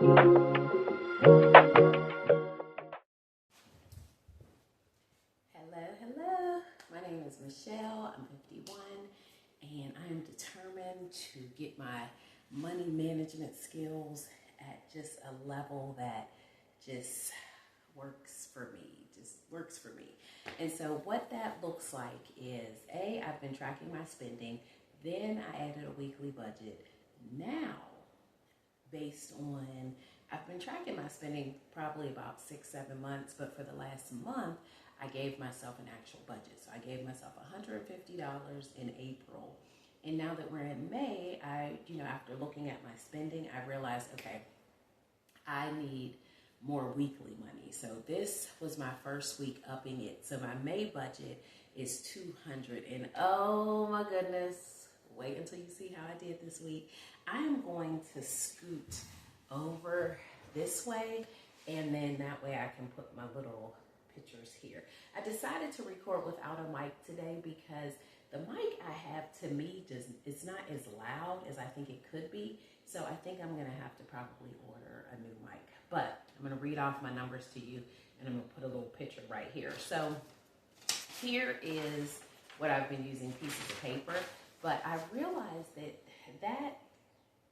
Hello, hello. My name is Michelle. I'm 51 and I am determined to get my money management skills at just a level that just works for me. And so what that looks like is I've been tracking my spending, then I added a weekly budget. Now, based on I've been tracking my spending probably about 6-7 months, but for the last month I gave myself an actual budget. So I gave myself $150 in April, and now that we're in May, after looking at my spending, I realized, okay, I need more weekly money. So this was my first week upping it. So my May budget is 200, and oh my goodness, wait until you see how I did this week. I am going to scoot over this way, and then that way I can put my little pictures here. I decided to record without a mic today because the mic I have, to me, it's not as loud as I think it could be. So I think I'm gonna have to probably order a new mic. But I'm gonna read off my numbers to you, and I'm gonna put a little picture right here. So here is what I've been using, pieces of paper. But I realized that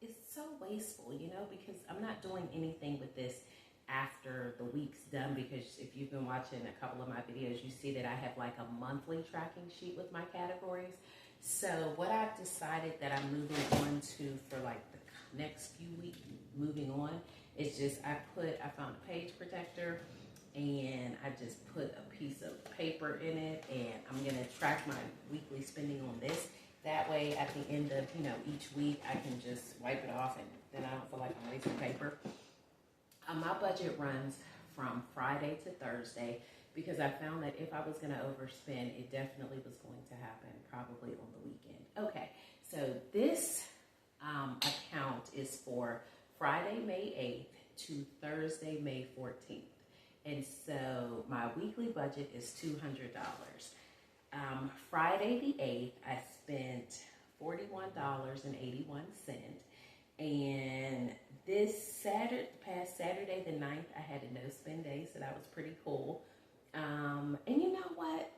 is so wasteful, because I'm not doing anything with this after the week's done, because if you've been watching a couple of my videos, you see that I have like a monthly tracking sheet with my categories. So what I've decided that I'm moving on to for like the next few weeks, moving on, is just I found a page protector, and I just put a piece of paper in it, and I'm gonna track my weekly spending on this. That way, at the end of each week, I can just wipe it off, and then I don't feel like I'm wasting paper. My budget runs from Friday to Thursday, because I found that if I was going to overspend, it definitely was going to happen probably on the weekend. Okay, so this account is for Friday, May 8th to Thursday, May 14th. And so my weekly budget is $200. Friday the 8th, I spent $41.81. And this past Saturday the 9th, I had a no spend day, so that was pretty cool. And you know what?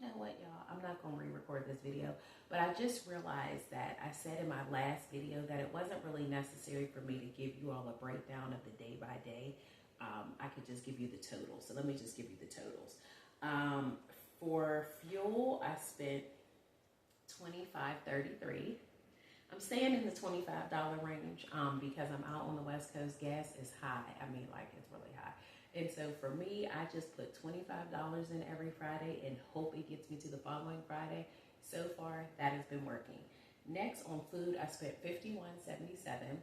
Y'all, I'm not going to re-record this video, but I just realized that I said in my last video that it wasn't really necessary for me to give you all a breakdown of the day by day. I could just give you the totals. So let me just give you the totals. For fuel, I spent $25.33. I'm staying in the $25 range because I'm out on the West Coast. Gas is high. I mean, like, it's really high. And so for me, I just put $25 in every Friday and hope it gets me to the following Friday. So far, that has been working. Next, on food, I spent $51.77.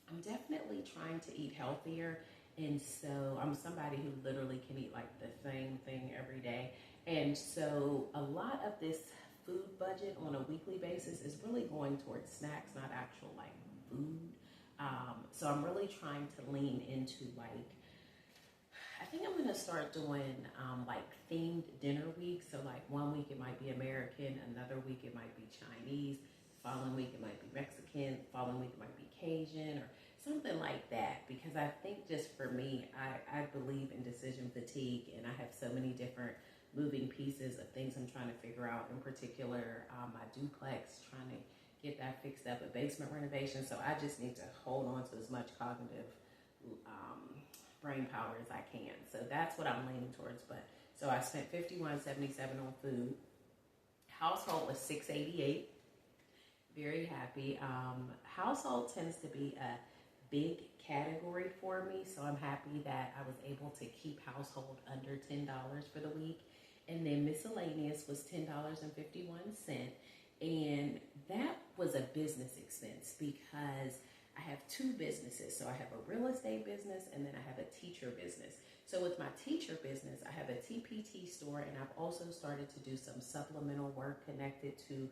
I'm definitely trying to eat healthier. And so I'm somebody who literally can eat like the same thing every day. And so a lot of this food budget on a weekly basis is really going towards snacks, not actual like food. So I'm really trying to lean into I think I'm gonna start doing like themed dinner weeks. So like one week it might be American, another week it might be Chinese, following week it might be Mexican, following week it might be Cajun or something like that. Because I think just for me, I believe in decision fatigue, and I have so many different moving pieces of things I'm trying to figure out. In particular, my duplex, trying to get that fixed up, a basement renovation. So I just need to hold on to as much cognitive brain power as I can. So that's what I'm leaning towards. But so I spent $51.77 on food. Household was $688. Very happy. Household tends to be a big category for me, so I'm happy that I was able to keep household under $10 for the week. And then miscellaneous was $10.51, and that was a business expense because I have two businesses. So I have a real estate business, and then I have a teacher business. So with my teacher business, I have a TPT store, and I've also started to do some supplemental work connected to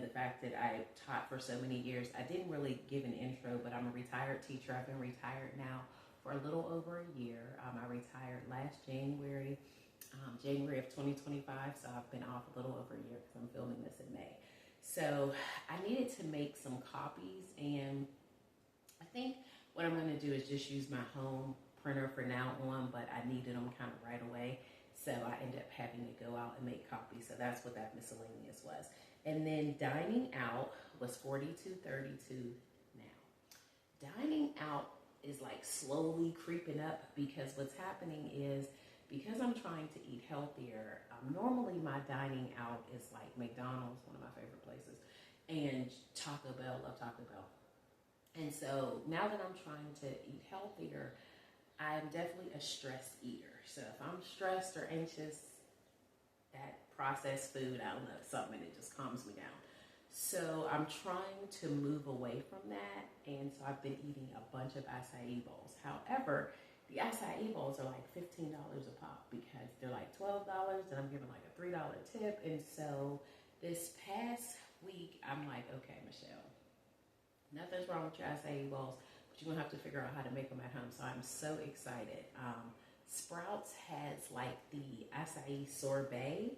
the fact that I taught for so many years. I didn't really give an intro, but I'm a retired teacher. I've been retired now for a little over a year. I retired last January of 2025, so I've been off a little over a year because I'm filming this in May. So I needed to make some copies, and I think what I'm going to do is just use my home printer for now on, but I needed them kind of right away. So I ended up having to go out and make copies. So that's what that miscellaneous was. And then dining out was $42.32 now. Dining out is like slowly creeping up because what's happening is because I'm trying to eat healthier, normally my dining out is like McDonald's, one of my favorite places, and Taco Bell, love Taco Bell. And so now that I'm trying to eat healthier, I'm definitely a stress eater. So if I'm stressed or anxious, that processed food, I don't know, something, it just calms me down. So I'm trying to move away from that. And so I've been eating a bunch of acai bowls. However, the acai bowls are like $15 a pop because they're like $12 and I'm giving like a $3 tip. And so this past week, I'm like, okay, Michelle, nothing's wrong with your acai bowls, but you're gonna have to figure out how to make them at home. So I'm so excited. Sprouts has like the acai sorbet.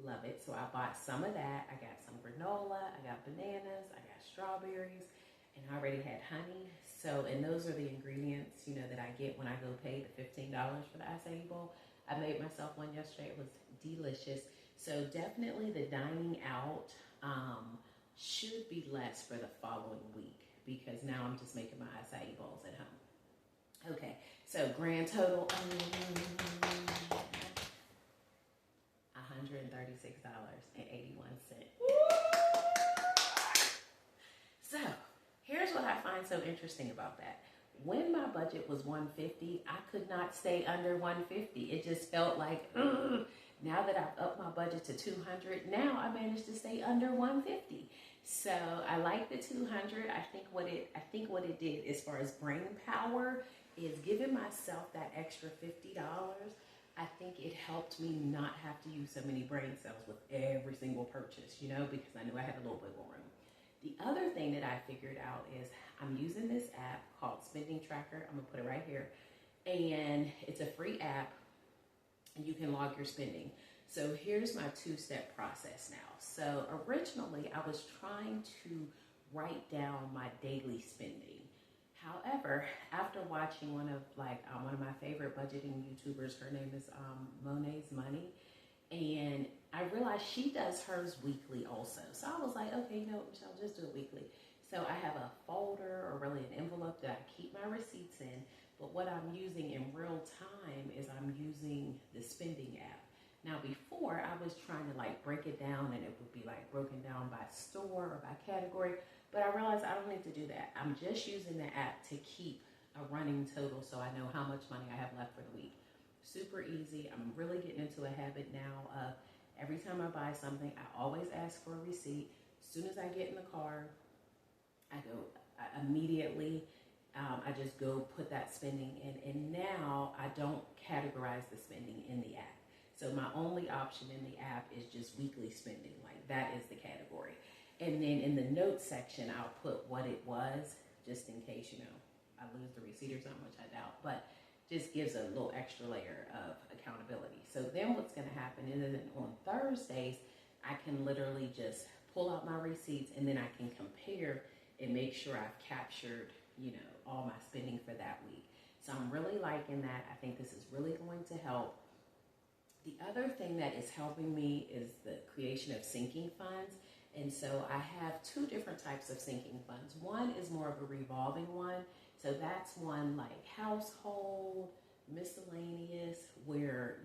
Love it. So I bought some of that. I got some granola, I got bananas, I got strawberries, and I already had honey. So, and those are the ingredients, that I get when I go pay the $15 for the acai bowl. I made myself one yesterday. It was delicious. So definitely the dining out should be less for the following week because now I'm just making my acai bowls at home. Okay, so grand total, $136.81. So here's what I find so interesting about that. When my budget was $150, I could not stay under $150. It just felt like, ugh. Now that I've upped my budget to $200, now I managed to stay under $150. So I like the $200. I think what it did as far as brain power is giving myself that extra $50. I think it helped me not have to use so many brain cells with every single purchase, because I knew I had a little wiggle room. The other thing that I figured out is I'm using this app called Spending Tracker. I'm going to put it right here. And it's a free app, and you can log your spending. So here's my two-step process now. So originally, I was trying to write down my daily spending. However, after watching one of my favorite budgeting YouTubers, her name is Monet's Money, and I realized she does hers weekly also. So I was like, okay, Michelle, just do it weekly. So I have a folder or really an envelope that I keep my receipts in. But what I'm using in real time is I'm using the spending app. Now before I was trying to break it down and it would be broken down by store or by category. But I realized I don't need to do that. I'm just using the app to keep a running total so I know how much money I have left for the week. Super easy. I'm really getting into a habit now of every time I buy something, I always ask for a receipt. As soon as I get in the car, I immediately, I just go put that spending in. And now I don't categorize the spending in the app. So my only option in the app is just weekly spending. That is the category. And then in the notes section, I'll put what it was, just in case, I lose the receipt or something, which I doubt. But just gives a little extra layer of accountability. So then what's going to happen is that on Thursdays, I can literally just pull out my receipts and then I can compare and make sure I've captured, all my spending for that week. So I'm really liking that. I think this is really going to help. The other thing that is helping me is the creation of sinking funds. And so I have two different types of sinking funds. One is more of a revolving one. So that's one like household, miscellaneous, where,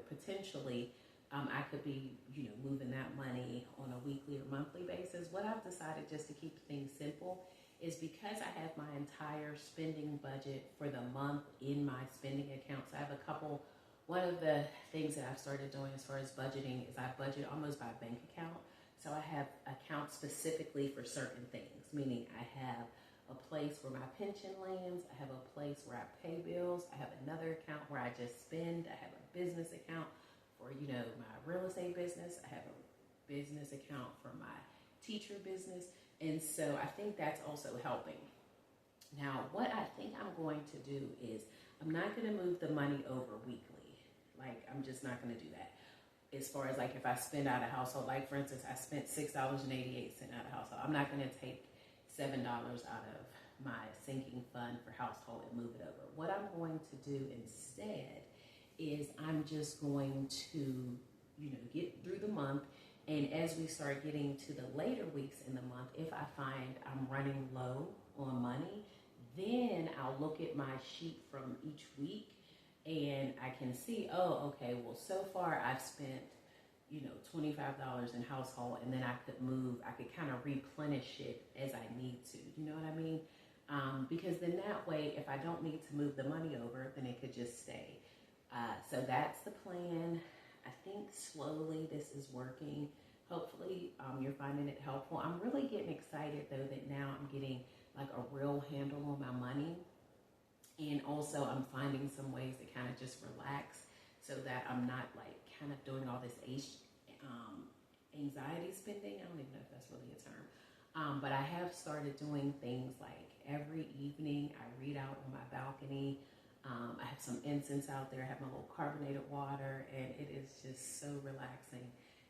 potentially I could be, moving that money on a weekly or monthly basis. What I've decided just to keep things simple is because I have my entire spending budget for the month in my spending account. So I have one of the things that I've started doing as far as budgeting is I budget almost by bank account. So I have accounts specifically for certain things, meaning I have a place where my pension lands, I have a place where I pay bills, I have another account where I just spend, I have a business account for, my real estate business, I have a business account for my teacher business, and so I think that's also helping. Now, what I think I'm going to do is I'm not going to move the money over weekly. I'm just not going to do that. As far as if I spend out of household, for instance, I spent $6.88 out of household. I'm not going to take $7 out of my sinking fund for household and move it over. What I'm going to do instead is I'm just going to, get through the month. And as we start getting to the later weeks in the month, if I find I'm running low on money, then I'll look at my sheet from each week and I can see, oh, okay, well, so far I've spent, $25 in household, and then I could kind of replenish it as I need to. You know what I mean? Because then that way, if I don't need to move the money over, then it could just stay. So that's the plan. I think slowly this is working. Hopefully you're finding it helpful. I'm really getting excited though that now I'm getting like a real handle on my money. And also I'm finding some ways to kind of just relax so that I'm not like kind of doing all this anxiety spending. I don't even know if that's really a term. But I have started doing things like every evening I read out on my balcony. I have some incense out there. I have my little carbonated water, and it is just so relaxing,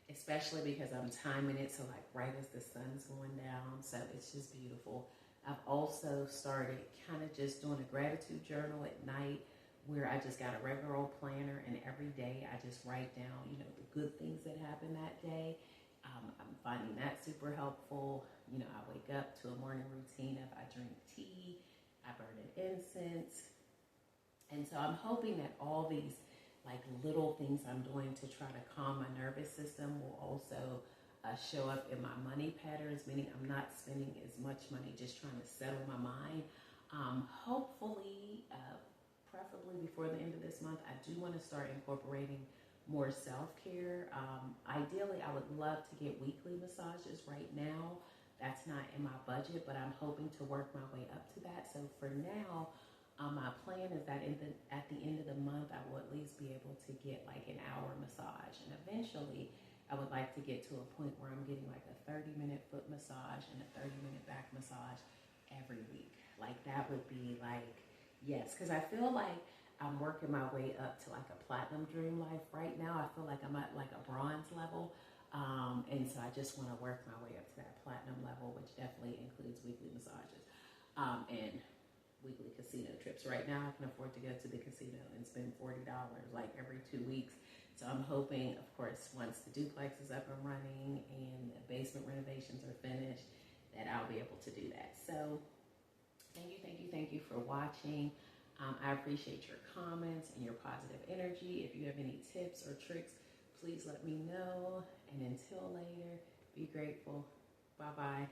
especially because I'm timing it so like right as the sun's going down. So it's just beautiful. I've also started kind of just doing a gratitude journal at night where I just got a regular old planner, and every day I just write down, the good things that happened that day. I'm finding that super helpful. I wake up to a morning routine of I drink tea, I burn an incense. And so I'm hoping that all these like little things I'm doing to try to calm my nervous system will also show up in my money patterns, meaning I'm not spending as much money just trying to settle my mind. Hopefully, preferably before the end of this month, I do want to start incorporating more self-care. Ideally, I would love to get weekly massages. Right now, that's not in my budget, but I'm hoping to work my way up to that. So for now, my plan is that at the end of the month, I will at least be able to get like an hour massage. And eventually, I would like to get to a point where I'm getting like a 30-minute foot massage and a 30-minute back massage every week. Like that would be like, yes, because I feel like I'm working my way up to like a platinum dream life right now. I feel like I'm at like a bronze level. And so I just want to work my way up to that platinum level, which definitely includes weekly massages. And weekly casino trips. Right now, I can afford to go to the casino and spend $40 like every 2 weeks. So I'm hoping, of course, once the duplex is up and running and the basement renovations are finished, that I'll be able to do that. So thank you for watching. I appreciate your comments and your positive energy. If you have any tips or tricks, please let me know. And until later, be grateful. Bye-bye.